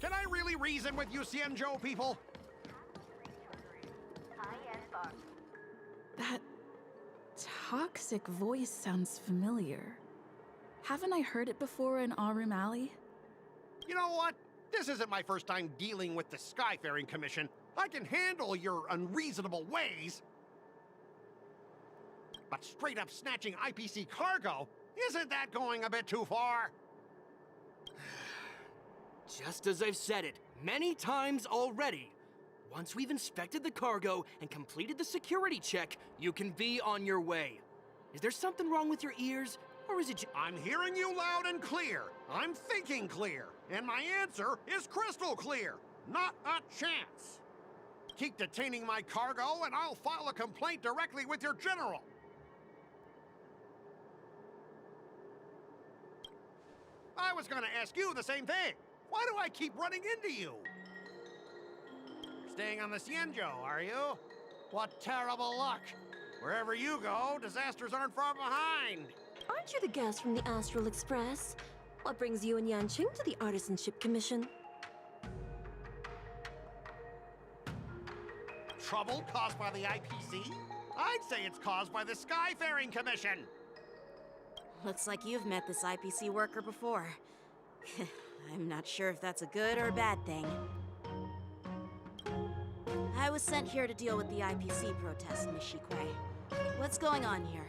Can I really reason with you Cienjo people? That toxic voice sounds familiar. Haven't I heard it before in Aurum Alley? You know what? This isn't my first time dealing with the Skyfaring Commission. I can handle your unreasonable ways. But straight up snatching IPC cargo, isn't that going a bit too far? Just as I've said it many times already. Once we've inspected the cargo and completed the security check, you can be on your way. Is there something wrong with your ears? Or is it I'm hearing you loud and clear. I'm thinking clear. And my answer is crystal clear. Not a chance. Keep detaining my cargo and I'll file a complaint directly with your general. I was gonna ask you the same thing. Why do I keep running into you? Staying on the Cienjo, are you? What terrible luck. Wherever you go, disasters aren't far behind. Aren't you the guest from the Astral Express? What brings you and Yanqing to the Artisanship Commission? Trouble caused by the IPC? I'd say it's caused by the Skyfaring Commission. Looks like you've met this IPC worker before. I'm not sure if that's a good or a bad thing. I was sent here to deal with the IPC protest, Miss Shikwe. What's going on here?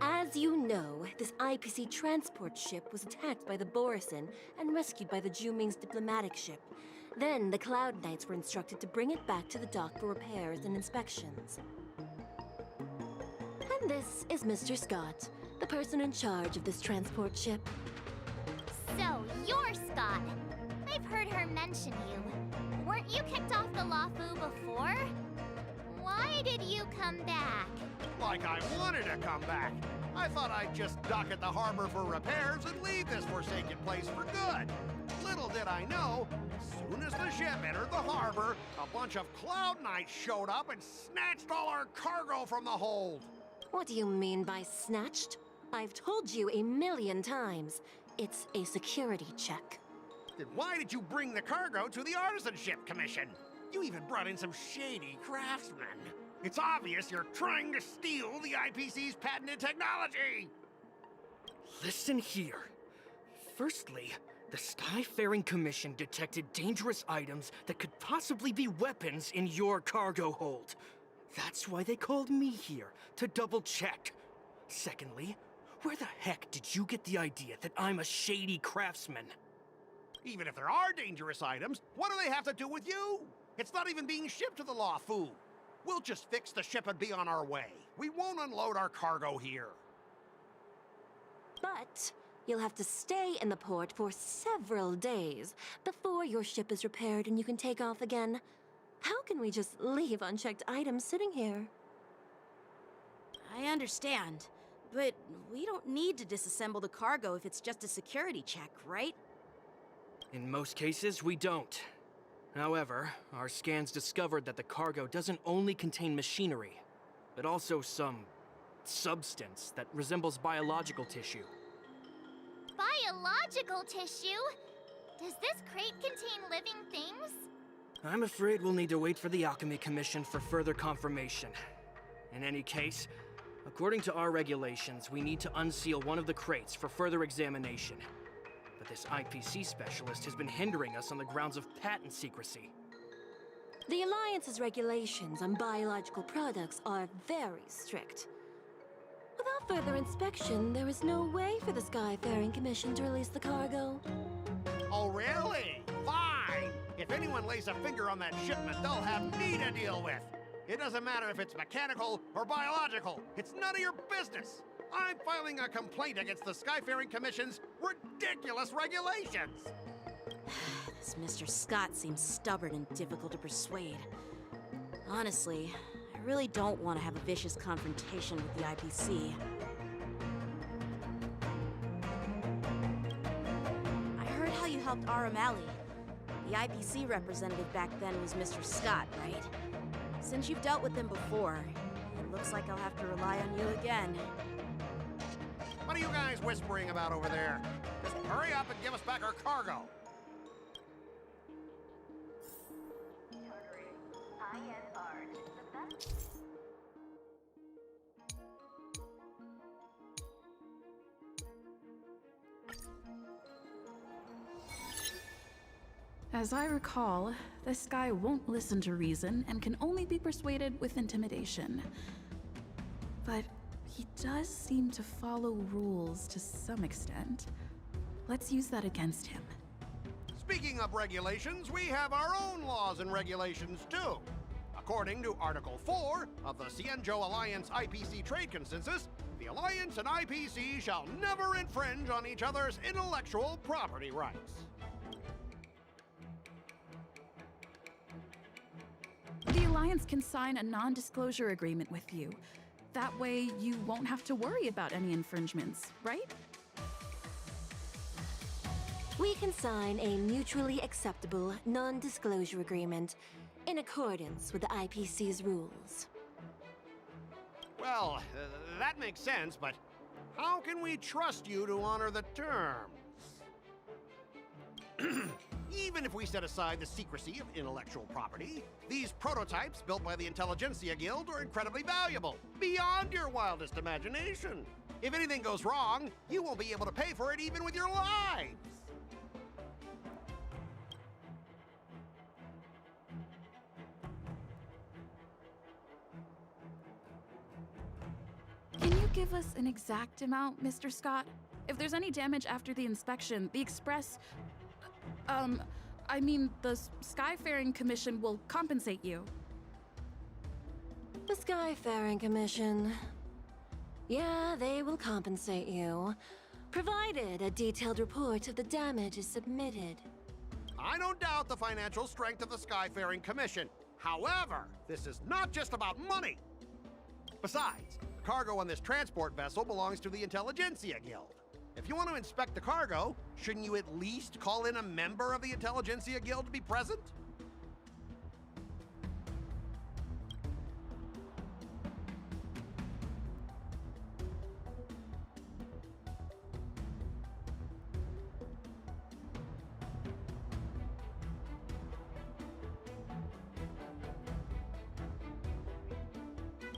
As you know, this IPC transport ship was attacked by the Borisin and rescued by the Juming's diplomatic ship. Then the Cloud Knights were instructed to bring it back to the dock for repairs and inspections. And this is Mr. Scott, the person in charge of this transport ship. So, you're Scott. I've heard her mention you. Weren't you kicked off the Lafu before? Why did you come back? Like I wanted to come back. I thought I'd just dock at the harbor for repairs and leave this forsaken place for good. Little did I know, as soon as the ship entered the harbor, a bunch of Cloud Knights showed up and snatched all our cargo from the hold. What do you mean by snatched? I've told you 1,000,000 times. It's a security check. Then why did you bring the cargo to the Artisanship Commission? You even brought in some shady craftsmen. It's obvious you're trying to steal the IPC's patented technology! Listen here. Firstly, the Skyfaring Commission detected dangerous items that could possibly be weapons in your cargo hold. That's why they called me here, to double-check. Secondly, where the heck did you get the idea that I'm a shady craftsman? Even if there are dangerous items, what do they have to do with you? It's not even being shipped to the Lafu. We'll just fix the ship and be on our way. We won't unload our cargo here. But you'll have to stay in the port for several days before your ship is repaired and you can take off again. How can we just leave unchecked items sitting here? I understand, but we don't need to disassemble the cargo if it's just a security check, right? In most cases, we don't. However, our scans discovered that the cargo doesn't only contain machinery, but also some substance that resembles biological tissue. Biological tissue? Does this crate contain living things? I'm afraid we'll need to wait for the Alchemy Commission for further confirmation. In any case, according to our regulations, we need to unseal one of the crates for further examination. But this IPC specialist has been hindering us on the grounds of patent secrecy. The Alliance's regulations on biological products are very strict. Without further inspection, there is no way for the Skyfaring Commission to release the cargo. Oh, really? Fine! If anyone lays a finger on that shipment, they'll have me to deal with. It doesn't matter if it's mechanical or biological. It's none of your business. I'm filing a complaint against the Skyfaring Commission's ridiculous regulations. This Mr. Scott seems stubborn and difficult to persuade. Honestly, I really don't want to have a vicious confrontation with the IPC. I heard how you helped Aurum Alley. The IPC representative back then was Mr. Scott, right? Since you've dealt with him before, it looks like I'll have to rely on you again. What are you guys whispering about over there? Just hurry up and give us back our cargo. As I recall, this guy won't listen to reason and can only be persuaded with intimidation. But he does seem to follow rules to some extent. Let's use that against him. Speaking of regulations, we have our own laws and regulations too. According to Article 4 of the Cienjo Alliance IPC Trade Consensus, the Alliance and IPC shall never infringe on each other's intellectual property rights. The Alliance can sign a non-disclosure agreement with you. That way, you won't have to worry about any infringements, right? We can sign a mutually acceptable non-disclosure agreement in accordance with the IPC's rules. Well, that makes sense, but how can we trust you to honor the terms? Even if we set aside the secrecy of intellectual property, these prototypes built by the Intelligentsia Guild are incredibly valuable, beyond your wildest imagination. If anything goes wrong, you won't be able to pay for it even with your lives. Can you give us an exact amount, Mr. Scott? If there's any damage after the inspection, the Express... the Skyfaring Commission will compensate you. The Skyfaring Commission. Yeah, they will compensate you, provided a detailed report of the damage is submitted. I don't doubt the financial strength of the Skyfaring Commission. However, this is not just about money. Besides, the cargo on this transport vessel belongs to the Intelligentsia Guild. If you want to inspect the cargo, shouldn't you at least call in a member of the Intelligentsia Guild to be present?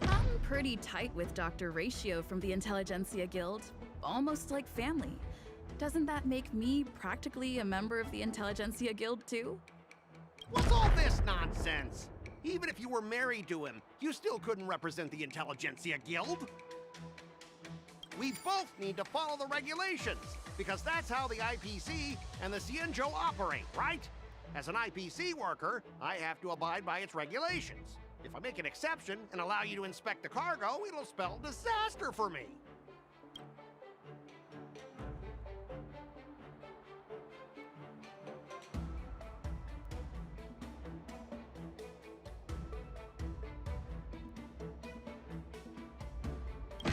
I'm pretty tight with Dr. Ratio from the Intelligentsia Guild. Almost like family. Doesn't that make me practically a member of the Intelligentsia Guild too? What's all this nonsense? Even if you were married to him, you still couldn't represent the Intelligentsia Guild. We both need to follow the regulations, because that's how the IPC and the Cienjo operate, right? As an IPC worker, I have to abide by its regulations. If I make an exception and allow you to inspect the cargo, it'll spell disaster for me.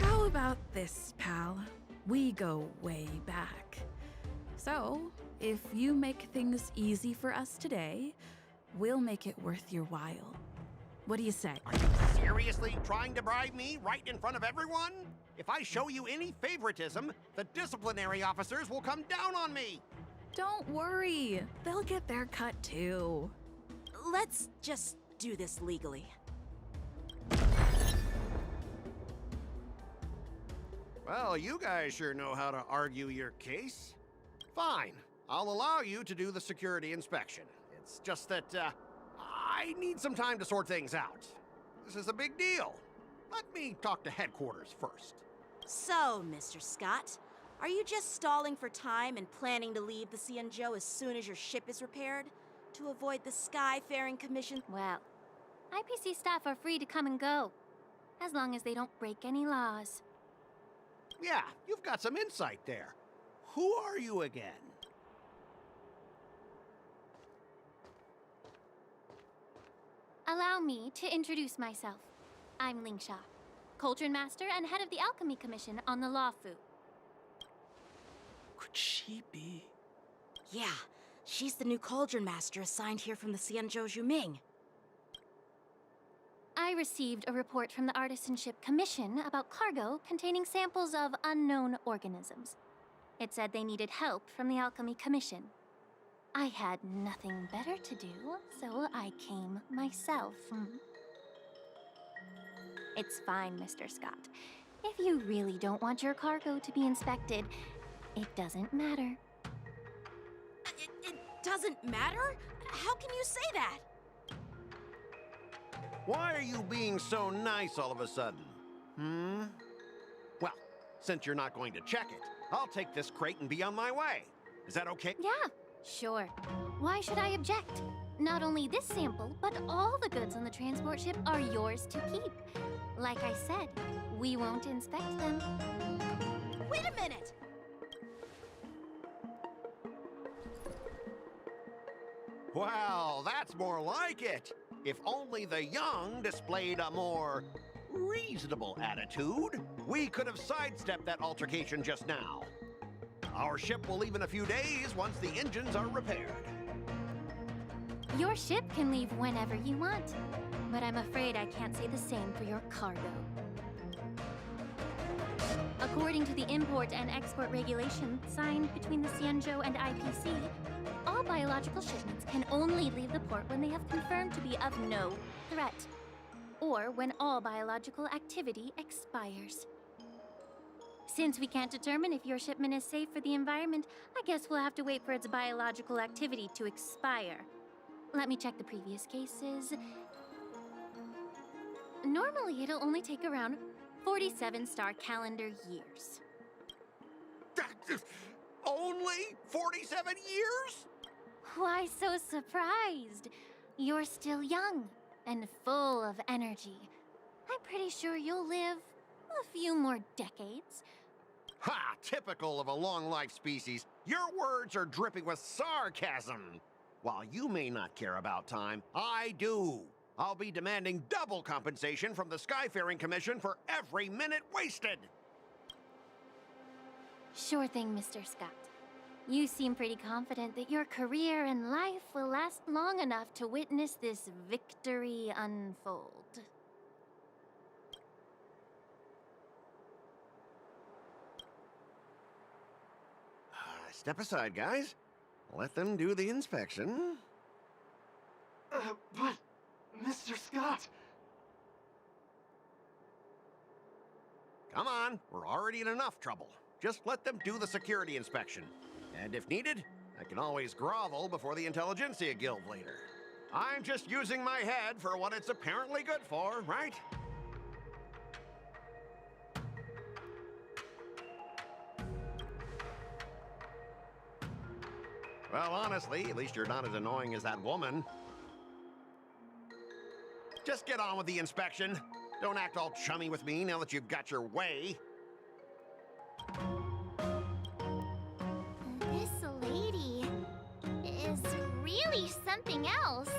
How about this, pal? We go way back. So, if you make things easy for us today, we'll make it worth your while. What do you say? Are you seriously trying to bribe me right in front of everyone? If I show you any favoritism, the disciplinary officers will come down on me. Don't worry, they'll get their cut too. Let's just do this legally. Well, you guys sure know how to argue your case. Fine, I'll allow you to do the security inspection. It's just that, I need some time to sort things out. This is a big deal. Let me talk to headquarters first. So, Mr. Scott, are you just stalling for time and planning to leave the Cienjo as soon as your ship is repaired? To avoid the Skyfaring Commission? Well, IPC staff are free to come and go, as long as they don't break any laws. Yeah, you've got some insight there. Who are you again? Allow me to introduce myself. I'm Lingsha, Cauldron Master and head of the Alchemy Commission on the Lawfu. Could she be? Yeah, she's the new Cauldron Master assigned here from the Cienjo Juming. I received a report from the Artisanship Commission about cargo containing samples of unknown organisms. It said they needed help from the Alchemy Commission. I had nothing better to do, so I came myself. It's fine, Mr. Scott. If you really don't want your cargo to be inspected, it doesn't matter. It doesn't matter? How can you say that? Why are you being so nice all of a sudden? Well, since you're not going to check it, I'll take this crate and be on my way. Is that okay? Yeah, sure. Why should I object? Not only this sample, but all the goods on the transport ship are yours to keep. Like I said, we won't inspect them. Wait a minute! Well, that's more like it. If only the young displayed a more reasonable attitude, we could have sidestepped that altercation just now. Our ship will leave in a few days once the engines are repaired. Your ship can leave whenever you want, but I'm afraid I can't say the same for your cargo. According to the import and export regulation signed between the Xianzhou and IPC, all biological shipments can only leave the port when they have confirmed to be of no threat, or when all biological activity expires. Since we can't determine if your shipment is safe for the environment, I guess we'll have to wait for its biological activity to expire. Let me check the previous cases. Normally, it'll only take around 47 star calendar years. Only 47 years? Why so surprised? You're still young and full of energy. I'm pretty sure you'll live a few more decades. Ha! Typical of a long-life species. Your words are dripping with sarcasm. While you may not care about time, I do. I'll be demanding double compensation from the Skyfaring Commission for every minute wasted. Sure thing, Mr. Scott. You seem pretty confident that your career and life will last long enough to witness this victory unfold. Step aside, guys. Let them do the inspection. But, Mr. Scott... Come on, we're already in enough trouble. Just let them do the security inspection. And if needed, I can always grovel before the Intelligentsia Guild later. I'm just using my head for what it's apparently good for, right? Well, honestly, at least you're not as annoying as that woman. Just get on with the inspection. Don't act all chummy with me now that you've got your way. This lady is really something else.